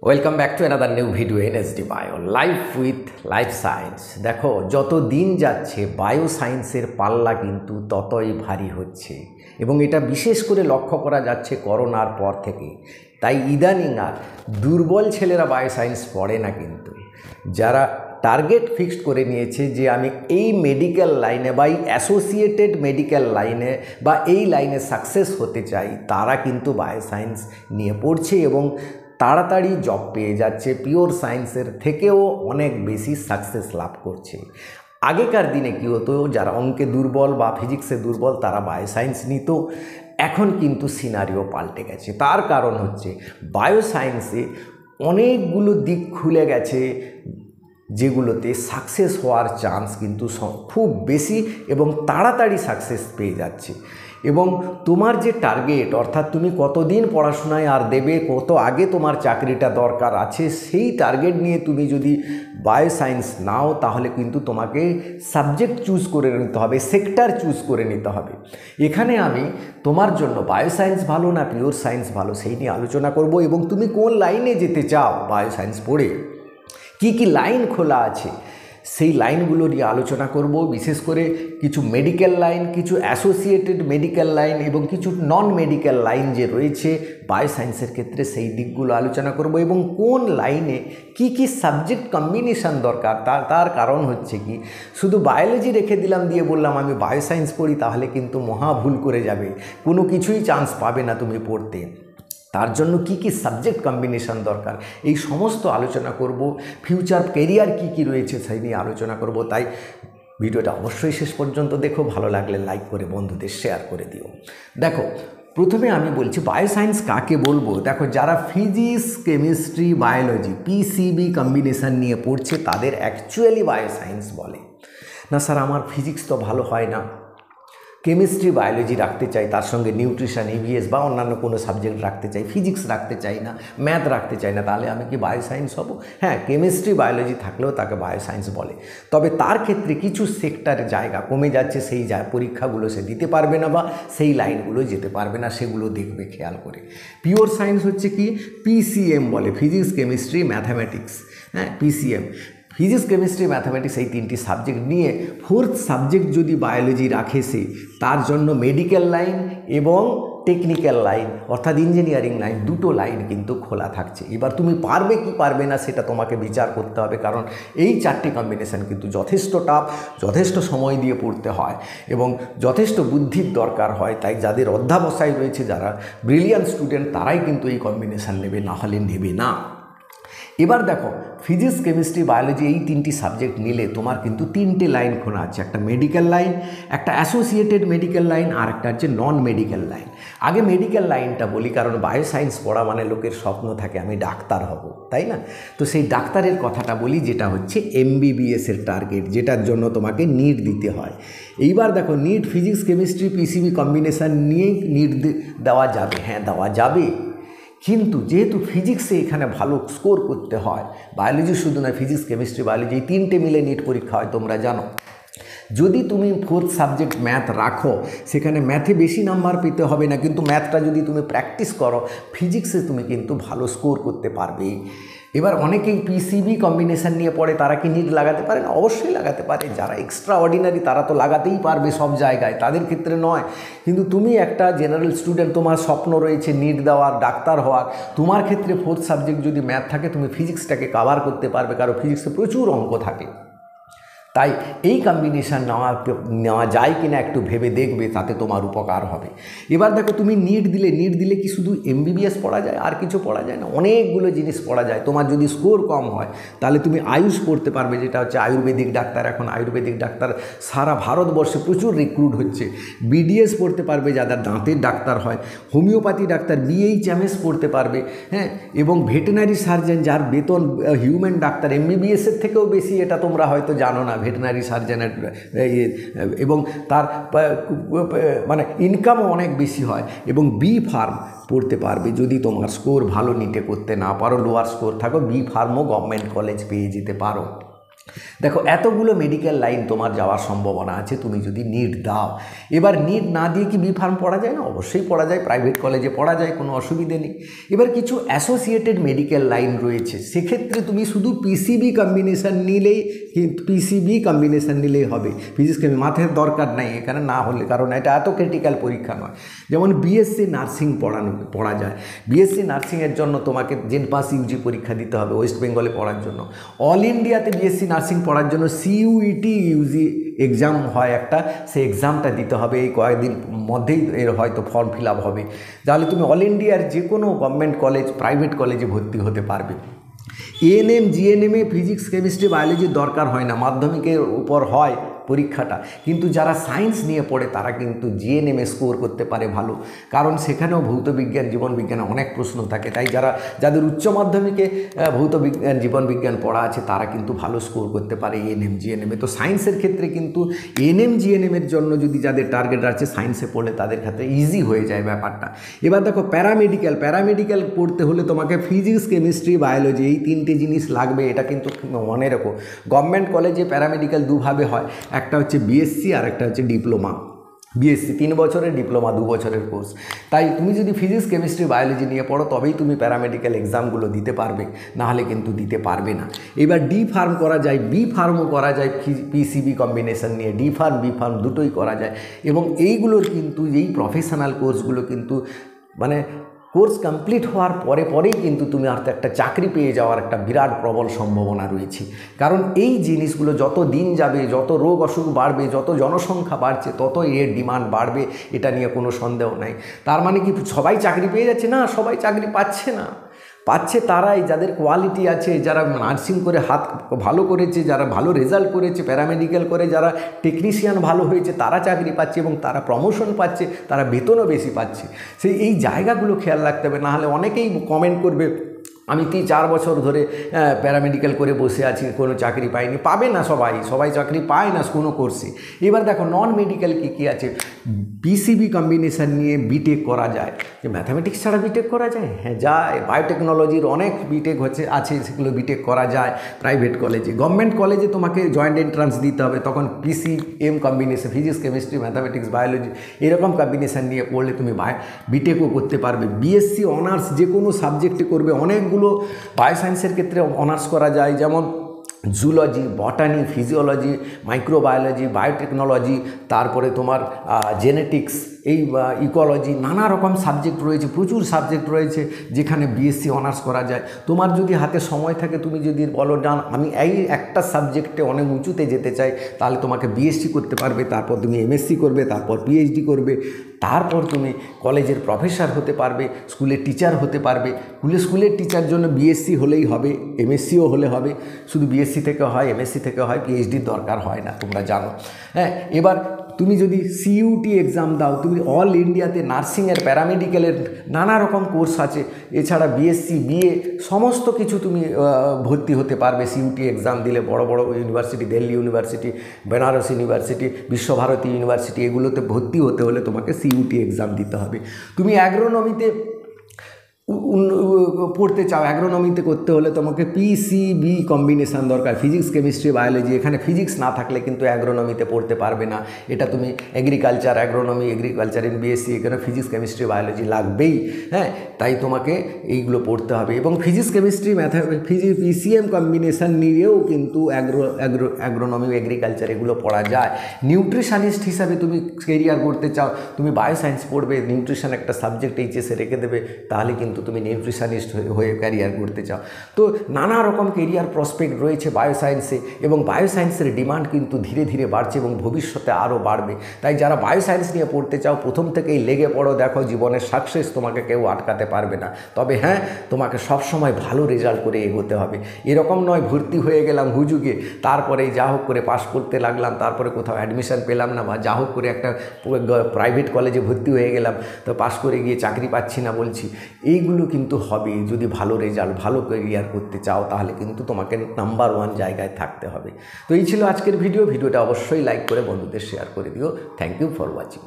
Welcome back to another new video NSD bio life with life science. দেখো, যত দিন যাচ্ছে বায়ো সায়েন্সের পাল্লা কিন্তু ততই ভারী হচ্ছে এবং এটা বিশেষ করে লক্ষ্য করা যাচ্ছে করোনার পর থেকে। তাই ইদানিং আর দুর্বল ছেলেরা বায়ো সায়েন্স পড়ে না, কিন্তু যারা টার্গেট ফিক্সড করে নিয়েছে যে আমি এই মেডিকেল লাইনে বা এই অ্যাসোসিয়েটেড মেডিকেল লাইনে বা এই লাইনে সাকসেস হতে চাই, তারা কিন্তু বায়ো সায়েন্স নিয়ে পড়ছে এবং তাড়াতাড়ি জব পেয়ে যাচ্ছে, পিওর সায়েন্সের থেকেও অনেক বেশি সাকসেস লাভ করছে। আগেকার দিনে কী হতো, যারা অঙ্কে দুর্বল বা ফিজিক্সে দুর্বল তারা বায়ো সায়েন্স নিত। এখন কিন্তু সিনারিও পাল্টে গেছে। তার কারণ হচ্ছে বায়ো সায়েন্সে অনেকগুলো দিক খুলে গেছে, যেগুলোতে সাকসেস হওয়ার চান্স কিন্তু খুব বেশি এবং তাড়াতাড়ি সাকসেস পেয়ে যাচ্ছে। এবং তোমার যে টার্গেট, অর্থাৎ তুমি কতদিন পড়াশোনায় আর দেবে, কত আগে তোমার চাকরিটা দরকার আছে, সেই টার্গেট নিয়ে তুমি যদি বায়ো সায়েন্স নাও তাহলে কিন্তু তোমাকে সাবজেক্ট চুজ করে নিতে হবে, সেক্টর চুজ করে নিতে হবে। এখানে আমি তোমার জন্য বায়ো সায়েন্স ভালো না পিওর সায়েন্স ভালো সেই নিয়ে আলোচনা করব এবং তুমি কোন লাইনে যেতে চাও বায়ো সায়েন্স পড়ে, কি কি লাইন খোলা আছে সেই লাইনগুলো নিয়ে আলোচনা করব। বিশেষ করে কিছু মেডিকেল লাইন, কিছু অ্যাসোসিয়েটেড মেডিকেল লাইন এবং কিছু নন মেডিকেল লাইন যে রয়েছে বায়ো সায়েন্সের ক্ষেত্রে, সেই দিকগুলো আলোচনা করব এবং কোন লাইনে কি কি সাবজেক্ট কম্বিনেশন দরকার। তার কারণ হচ্ছে কি, শুধু বায়োলজি রেখে দিলাম দিয়ে বললাম আমি বায়ো সায়েন্স পড়ি, তাহলে কিন্তু মহা ভুল করে যাবে, কোনো কিছুই চান্স পাবে না তুমি পড়তে। তার জন্য কি কি সাবজেক্ট কম্বিনেশন দরকার এই সমস্ত আলোচনা করব। ফিউচার কেরিয়ার কি কি রয়েছে সেই নিয়ে আলোচনা করব। তাই ভিডিওটা অবশ্যই শেষ পর্যন্ত দেখো, ভালো লাগলে লাইক করে বন্ধুদের শেয়ার করে দিও। দেখো, প্রথমে আমি বলছি বায়ো সায়েন্স কাকে বলবো। দেখো, যারা physics chemistry biology PCB combination নিয়ে পড়ছে তাদের অ্যাকচুয়ালি বায়ো সায়েন্স বলে। না স্যার, আমার ফিজিক্স তো ভালো হয় না, কেমিস্ট্রি বায়োলজি রাখতে চাই, তার সঙ্গে নিউট্রিশন ইভিএস বা অন্যান্য কোনো সাবজেক্ট রাখতে চাই, ফিজিক্স রাখতে চাই না, ম্যাথ রাখতে চাই না, তাহলে আমি কি বায়ো সায়েন্স হব? হ্যাঁ, কেমিস্ট্রি বায়োলজি থাকলেও তাকে বায়ো সায়েন্স বলে। তবে তার ক্ষেত্রে কিছু সেক্টরে জায়গা কমে যাচ্ছে, সেই পরীক্ষাগুলো সে দিতে পারবে না বা সেই লাইনগুলো যেতে পারবে না, সেগুলো দেখবে খেয়াল করে। পিওর সায়েন্স হচ্ছে কি পিসিএম বলে, ফিজিক্স কেমিস্ট্রি ম্যাথামেটিক্স। হ্যাঁ, পিসিএম ফিজিক্স কেমিস্ট্রি ম্যাথামেটিক্স এই তিনটি সাবজেক্ট নিয়ে ফোর্থ সাবজেক্ট যদি বায়োলজি রাখে সে, তার জন্য মেডিকেল লাইন এবং টেকনিক্যাল লাইন অর্থাৎ ইঞ্জিনিয়ারিং লাইন, দুটো লাইন কিন্তু খোলা থাকছে। এবার তুমি পারবে কি পারবে না সেটা তোমাকে বিচার করতে হবে, কারণ এই চারটি কম্বিনেশান কিন্তু যথেষ্ট টাফ, যথেষ্ট সময় দিয়ে পড়তে হয় এবং যথেষ্ট বুদ্ধির দরকার হয়। তাই যাদের অধ্যাবসায় রয়েছে, যারা ব্রিলিয়ান্ট স্টুডেন্ট, তারাই কিন্তু এই কম্বিনেশান নেবে, না হলে নেবে না। এবার দেখো, ফিজিক্স কেমিস্ট্রি বায়োলজি এই তিনটি সাবজেক্ট নিলে তোমার কিন্তু তিনটে লাইন খোলা আছে, একটা মেডিকেল লাইন, একটা অ্যাসোসিয়েটেড মেডিকেল লাইন, আর একটা হচ্ছে নন মেডিকেল লাইন। আগে মেডিকেল লাইনটা বলি, কারণ বায়ো সায়েন্স পড়া মানে লোকের স্বপ্ন থাকে আমি ডাক্তার হব, তাই না? তো সেই ডাক্তারের কথাটা বলি, যেটা হচ্ছে এমবিবিএসের টার্গেট, যেটার জন্য তোমাকে নিট দিতে হয়। এইবার দেখো, NEET physics chemistry PCB combination নিয়ে নিট দেওয়া যাবে, হ্যাঁ দেওয়া যাবে, কিন্তু যেহেতু ফিজিক্সে এখানে ভালো স্কোর করতে হয়, বায়োলজি শুধু নয়, ফিজিক্স কেমিস্ট্রি বায়োলজি এই তিনটে মিলে নিট পরীক্ষা হয়, তোমরা জানো। যদি তুমি ফোর্থ সাবজেক্ট ম্যাথ রাখো, সেখানে ম্যাথে বেশি নাম্বার পেতে হবে না, কিন্তু ম্যাথটা যদি তুমি প্র্যাকটিস করো, ফিজিক্সে তুমি কিন্তু ভালো স্কোর করতে পারবে। এবার অনেকেই পিসিবি কম্বিনেশান নিয়ে পড়ে, তারা কি নিট লাগাতে পারে না? অবশ্যই লাগাতে পারে। যারা এক্সট্রা অর্ডিনারি তারা তো লাগাতেই পারবে সব জায়গায়, তাদের ক্ষেত্রে নয়। কিন্তু তুমি একটা জেনারেল স্টুডেন্ট, তোমার স্বপ্ন রয়েছে নিট দেওয়ার, ডাক্তার হওয়ার, তোমার ক্ষেত্রে ফোর্থ সাবজেক্ট যদি ম্যাথ থাকে, তুমি ফিজিক্সটাকে কভার করতে পারবে, কারণ ফিজিক্সে প্রচুর অঙ্ক থাকে। তাই এই কম্বিনেশান নেওয়া যায় কিনা একটু ভেবে দেখবে, তাতে তোমার উপকার হবে। এবার দেখো, তুমি নিট দিলে কি শুধু এমবিবিএস পড়া যায়? আর কিছু পড়া যায় না, অনেকগুলো জিনিস পড়া যায়। তোমার যদি স্কোর কম হয় তাহলে তুমি আয়ুষ পড়তে পারবে, যেটা হচ্ছে আয়ুর্বেদিক ডাক্তার। এখন আয়ুর্বেদিক ডাক্তার সারা ভারতবর্ষে প্রচুর রিক্রুট হচ্ছে। বিডিএস পড়তে পারবে যাদের দাঁতের ডাক্তার হয়, হোমিওপ্যাথি ডাক্তার বিএইচএমএস পড়তে পারবে, হ্যাঁ, এবং ভেটেনারি সার্জন যার বেতন হিউম্যান ডাক্তার এমবিবিএসের থেকেও বেশি, এটা তোমরা হয়তো জানো না, ভেটেনারি সার্জনের এবং তার মানে ইনকামও অনেক বেশি হয়। এবং বি ফার্ম পড়তে পারবে যদি তোমার স্কোর ভালো নিটে করতে না পারো, লোয়ার স্কোর থাকো, বি ফার্মও গভর্নমেন্ট কলেজ পেয়ে যেতে পারো। দেখো এতগুলো মেডিকেল লাইন তোমার যাওয়ার সম্ভাবনা আছে তুমি যদি নিট দাও। এবার নিট না দিয়ে কি বি ফার্ম পড়া যায় না? অবশ্যই পড়া যায়, প্রাইভেট কলেজে পড়া যায়, কোনো অসুবিধে নেই। এবার কিছু অ্যাসোসিয়েটেড মেডিকেল লাইন রয়েছে, সেক্ষেত্রে তুমি শুধু পিসিবি কম্বিনেশান নিলেই হবে। ফিজিক্স কেমিস্ট্রি মাথায় দরকার নাই এখানে না হলে, কারণ এটা এত ক্রিটিক্যাল পরীক্ষা নয়। যেমন বিএসসি নার্সিং পড়া যায়। বিএসসি নার্সিংয়ের জন্য তোমাকে জেনপাস ইউজি পরীক্ষা দিতে হবে ওয়েস্ট বেঙ্গলে পড়ার জন্য। অল ইন্ডিয়াতে বিএসসি নার্সিং পড়ার জন্য সিইউইটি ইউজি এক্সাম হয় একটা, সেই এক্সামটা দিতে হবে। এই কয়েকদিন মধ্যেই এর হয়তো ফর্ম ফিল আপ হবে, তাহলে তুমি অল ইন্ডিয়ার যে কোনো গভর্নমেন্ট কলেজ, প্রাইভেট কলেজে ভর্তি হতে পারবে। এএনএম জিএনএমে ফিজিক্স কেমিস্ট্রি বায়োলজির দরকার হয় না, মাধ্যমিকের উপর হয় পরীক্ষাটা, কিন্তু যারা সায়েন্স নিয়ে পড়ে তারা কিন্তু জিএনএমে স্কোর করতে পারে ভালো, কারণ সেখানেও ভৌত বিজ্ঞান জীবন বিজ্ঞানে অনেক প্রশ্ন থাকে। তাই যাদের উচ্চ মাধ্যমিকে ভৌত বিজ্ঞান জীবন বিজ্ঞান পড়া আছে তারা কিন্তু ভালো স্কোর করতে পারে এএনএম জিএনএমে। তো সায়েন্সের ক্ষেত্রে কিন্তু এএনএম জিএনএমের জন্য যদি যাদের টার্গেট আছে সায়েন্সে পড়লে তাদের ক্ষেত্রে ইজি হয়ে যায় ব্যাপারটা। এবার দেখো প্যারামেডিক্যাল পড়তে হলে তোমাকে ফিজিক্স কেমিস্ট্রি বায়োলজি এই তিনটে জিনিস লাগবে, এটা কিন্তু মনে রাখো। গভর্নমেন্ট কলেজে প্যারামেডিক্যাল দুভাবে হয়, একটা হচ্ছে বিএসসি আর একটা হচ্ছে ডিপ্লোমা। বিএসসি 3 বছরের, ডিপ্লোমা 2 বছরের কোর্স। তাই তুমি যদি ফিজিক্স কেমিস্ট্রি বায়োলজি নিয়ে পড়ো তবেই তুমি প্যারামেডিক্যাল এক্সামগুলো দিতে পারবে, নাহলে কিন্তু দিতে পারবে না। এবার ডি ফার্ম করা যায়, বি ফার্মও করা যায় পিসিবি কম্বিনেশন নিয়ে, ডি ফার্ম বি ফার্ম দুটোই করা যায়। এবং এইগুলোর কিন্তু এই প্রফেশনাল কোর্সগুলো কিন্তু মানে কোর্স কমপ্লিট হওয়ার পরেই কিন্তু তুমি আর একটা চাকরি পেয়ে যাওয়ার একটা বিরাট প্রবল সম্ভাবনা রয়েছে। কারণ এই জিনিসগুলো যত দিন যাবে, যত রোগ অসুখ বাড়বে, যত জনসংখ্যা বাড়ছে, তত এর ডিমান্ড বাড়বে, এটা নিয়ে কোনো সন্দেহ নাই। তার মানে কি সবাই চাকরি পেয়ে যাচ্ছে? না, সবাই চাকরি পাচ্ছে না। পাচ্ছে তারাই যাদের কোয়ালিটি আছে, যারা নার্সিং করে হাত ভালো করেছে, যারা ভালো রেজাল্ট করেছে, প্যারামেডিক্যাল করে যারা টেকনিশিয়ান ভালো হয়েছে তারা চাকরি পাচ্ছে এবং তারা প্রমোশন পাচ্ছে, তারা বেতনও বেশি পাচ্ছে। এই জায়গাগুলো খেয়াল রাখতে হবে, নাহলে অনেকেই কমেন্ট করবে আমি 3-4 বছর ধরে প্যারামেডিক্যাল করে বসে আছি, কোনো চাকরি পাইনি। পাবে না, সবাই চাকরি পায় না কোনো কোর্সে। এবার দেখো নন মেডিকেল কী আছে। পিসিবি কম্বিনেশান নিয়ে বিটেক করা যায়। যে ম্যাথামেটিক্স ছাড়া বিটেক করা যায়? হ্যাঁ যায়। বায়োটেকনোলজির অনেক বিটেক আছে, সেগুলো বিটেক করা যায় প্রাইভেট কলেজে। গভর্নমেন্ট কলেজে তোমাকে জয়েন্ট এন্ট্রান্স দিতে হবে, তখন PCM combination, physics chemistry mathematics biology এরকম কম্বিনেশান নিয়ে পড়লে তুমি বিটেকও করতে পারবে। বিএসসি অনার্স যে কোনো সাবজেক্টে করবে, অনেকগুলো বায়োসায়েন্সের ক্ষেত্রে অনার্স করা যায়, যেমন জুলজি, বটানি, ফিজিওলজি, মাইক্রোবায়োলজি, বায়োটেকনোলজি, তারপরে তোমার জেনেটিক্স, এই ইকোলজি, নানা রকম সাবজেক্ট রয়েছে, প্রচুর সাবজেক্ট রয়েছে যেখানে বিএসসি অনার্স করা যায়। তোমার যদি হাতে সময় থাকে, তুমি যদি বলো না আমি এই একটা সাবজেক্টে অনেক উঁচুতে যেতে চাই, তাহলে তোমাকে বিএসসি করতে পারবে, তারপর তুমি এমএসসি করবে, তারপর পিএইচডি করবে, তারপর তুমি কলেজের প্রফেসর হতে পারবে, স্কুলের টিচার হতে পারবে। স্কুলের টিচার জন্য বিএসসি হলেই হবে, এমএসসিও হলে হবে। শুধু বিএসসি থেকে হয়, এমএসসি থেকে হয়, পিএইচডির দরকার হয় না, তোমরা জানো। হ্যাঁ, এবার তুমি যদি সিইউটি এক্সাম দাও, তুমি অল ইন্ডিয়াতে নার্সিংয়ের, প্যারামেডিক্যালের নানা রকম কোর্স আছে। এছাড়া বিএসসি, বিএ সমস্ত কিছু তুমি ভর্তি হতে পারবে সিইউটি এক্সাম দিলে। বড় বড় university, Delhi university, Banaras university, Visva Bharati university, এগুলোতে ভর্তি হতে হলে তোমাকে সিইউটি এক্সাম দিতে হবে। তুমি অ্যাগ্রোনমিতে পড়তে চাও, অ্যাগ্রোনমিতে করতে হলে তোমাকে পিসিবি কম্বিনেশান দরকার, ফিজিক্স কেমিস্ট্রি বায়োলজি। এখানে ফিজিক্স না থাকলে কিন্তু অ্যাগ্রোনমিতে পড়তে পারবে না। এটা তুমি agriculture, agronomy, agriculture in BSc, এখানে ফিজিক্স কেমিস্ট্রি বায়োলজি লাগবেই। হ্যাঁ, তাই তোমাকে এইগুলো পড়তে হবে। এবং ফিজিক্স কেমিস্ট্রি পিসিএম কম্বিনেশান নিয়েও কিন্তু অ্যাগ্রোনমি, এগ্রিকালচার এগুলো পড়া যায়। নিউট্রিশনিস্ট হিসাবে তুমি কেরিয়ার করতে চাও, তুমি বায়োসায়েন্স পড়বে, নিউট্রিশন একটা সাবজেক্ট এইচএসে রেখে দেবে, তাহলে কিন্তু তুমি নিউট্রিশনিস্ট হয়ে ক্যারিয়ার করতে চাও। তো নানা রকম কেরিয়ার প্রসপেক্ট রয়েছে বায়োসায়েন্সে, এবং বায়োসায়েন্সের ডিমান্ড কিন্তু ধীরে ধীরে বাড়ছে এবং ভবিষ্যতে আরও বাড়বে। তাই যারা বায়োসায়েন্স নিয়ে পড়তে চাও, প্রথম থেকেই লেগে পড়ো। দেখো জীবনের সাকসেস তোমাকে কেউ আটকাতে পারবে না। তবে হ্যাঁ, তোমাকে সবসময় ভালো রেজাল্ট করে এগোতে হবে। এরকম নয় ভর্তি হয়ে গেলাম হুজুগে, তারপরে যা হোক করে পাশ করতে লাগলাম, তারপরে কোথাও অ্যাডমিশন পেলাম না, বা যা হোক করে একটা প্রাইভেট কলেজে ভর্তি হয়ে গেলাম, তো পাশ করে গিয়ে চাকরি পাচ্ছি না বলছি। এইগুলো কিন্তু হবে। যদি ভালো রেজাল্ট, ভালো ক্যারিয়ার করতে চাও, তাহলে কিন্তু তোমাকে নাম্বার 1 জায়গায় থাকতে হবে। তো এই ছিল আজকের ভিডিওটা অবশ্যই লাইক করে বন্ধুদের শেয়ার করে দিও। Thank you for watching.